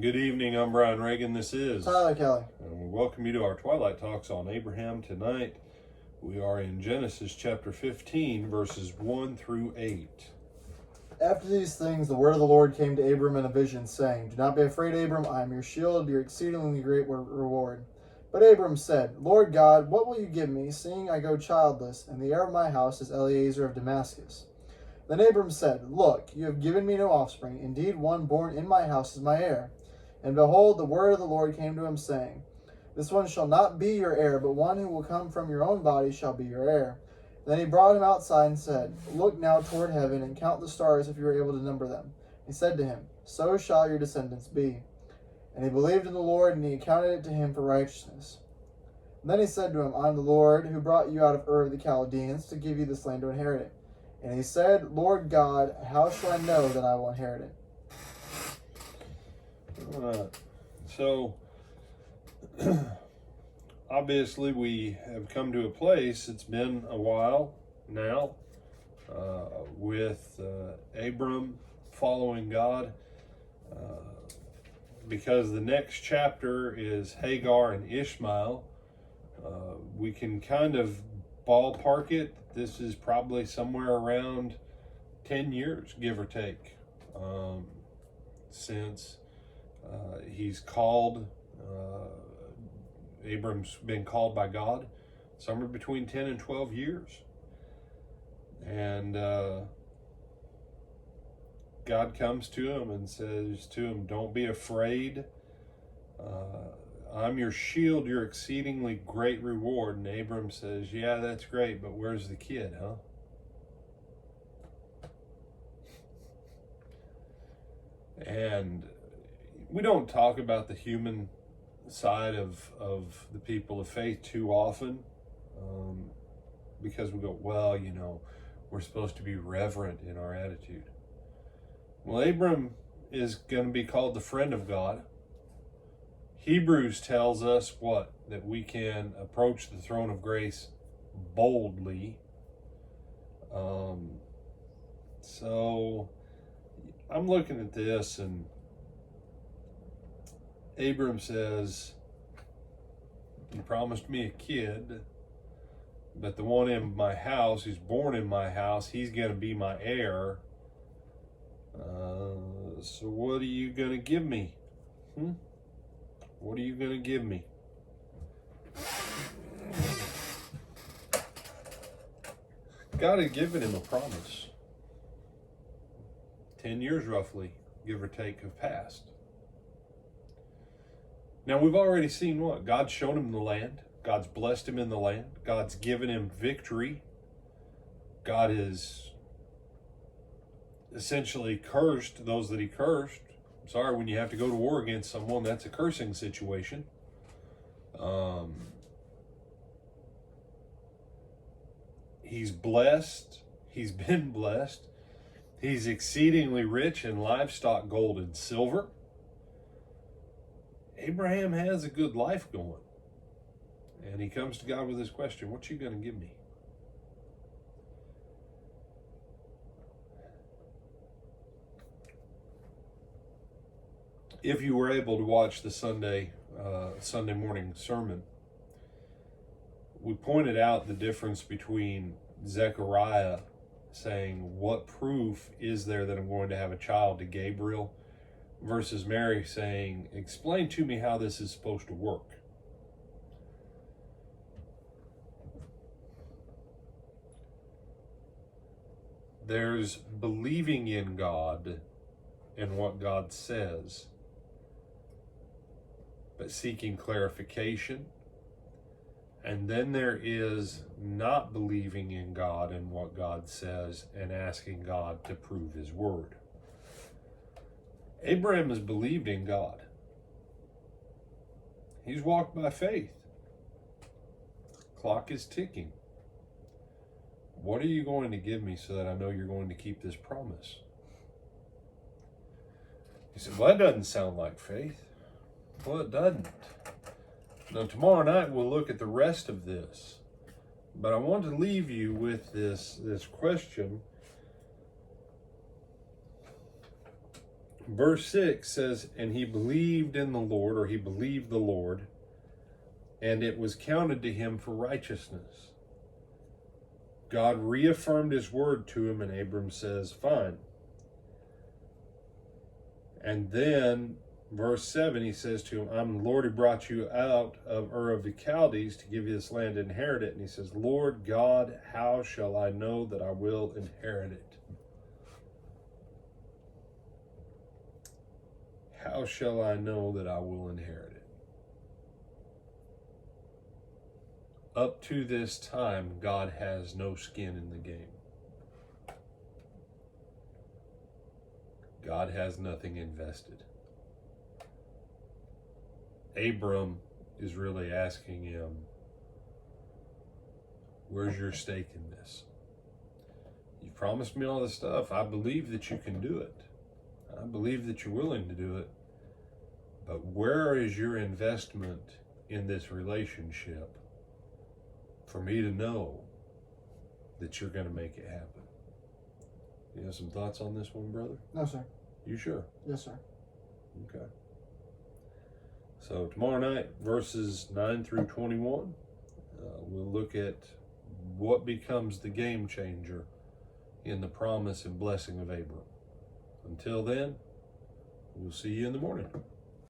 Good evening, I'm Brian Reagan. This is Tyler Kelly. And we welcome you to our Twilight Talks on Abraham tonight. We are in Genesis chapter 15, verses 1 through 8. After these things, the word of the Lord came to Abram in a vision, saying, Do not be afraid, Abram, I am your shield, your exceedingly great reward. But Abram said, Lord God, what will you give me, seeing I go childless, and the heir of my house is Eliezer of Damascus? Then Abram said, Look, you have given me no offspring. Indeed, one born in my house is my heir. And behold, the word of the Lord came to him, saying, This one shall not be your heir, but one who will come from your own body shall be your heir. Then he brought him outside and said, Look now toward heaven, and count the stars if you are able to number them. He said to him, So shall your descendants be. And he believed in the Lord, and he accounted it to him for righteousness. And then he said to him, I am the Lord who brought you out of Ur of the Chaldeans to give you this land to inherit it. And he said, Lord God, how shall I know that I will inherit it? So, obviously we have come to a place, it's been a while now, with Abram following God, because the next chapter is Hagar and Ishmael. We can kind of ballpark it. This is probably somewhere around 10 years, give or take, since he's called, Abram's been called by God, somewhere between 10 and 12 years. And God comes to him and says to him, don't be afraid. I'm your shield, your exceedingly great reward. And Abram says, yeah, that's great, but where's the kid, huh? And we don't talk about the human side of the people of faith too often, because we go, well, you know, we're supposed to be reverent in our attitude. Well, Abram is going to be called the friend of God. Hebrews tells us what? That we can approach the throne of grace boldly. So I'm looking at this, and Abram says, you promised me a kid, but the one in my house, who's born in my house, he's going to be my heir. So what are you going to give me? What are you going to give me? God had given him a promise. 10 years roughly, give or take, have passed. Now we've already seen what? God's shown him the land. God's blessed him in the land. God's given him victory. God has essentially cursed those that he cursed. Sorry, when you have to go to war against someone, that's a cursing situation. He's blessed. He's been blessed. He's exceedingly rich in livestock, gold, and silver. Abraham has a good life going. And he comes to God with this question, what you going to give me? If you were able to watch the Sunday morning sermon, we pointed out the difference between Zechariah saying, what proof is there that I'm going to have a child, to Gabriel, versus Mary saying, explain to me how this is supposed to work. There's believing in God and what God says, but seeking clarification. And then there is not believing in God and what God says and asking God to prove his word. Abraham has believed in God. He's walked by faith. Clock is ticking. What are you going to give me so that I know you're going to keep this promise? He said, well, that doesn't sound like faith. Well, it doesn't. Now, tomorrow night we'll look at the rest of this. But I want to leave you with this question. Verse 6 says, and he believed in the Lord, or he believed the Lord, and it was counted to him for righteousness. God reaffirmed his word to him, and Abram says, fine. And then, verse 7, he says to him, I'm the Lord who brought you out of Ur of the Chaldees to give you this land to inherit it. And he says, Lord God, how shall I know that I will inherit it? How shall I know that I will inherit it? Up to this time, God has no skin in the game. God has nothing invested. Abram is really asking him, where's your stake in this? You promised me all this stuff. I believe that you can do it. I believe that you're willing to do it. But where is your investment in this relationship for me to know that you're going to make it happen? You have some thoughts on this one, brother? No, sir. You sure? Yes, sir. Okay. So tomorrow night, verses 9 through 21, we'll look at what becomes the game changer in the promise and blessing of Abram. Until then, we'll see you in the morning.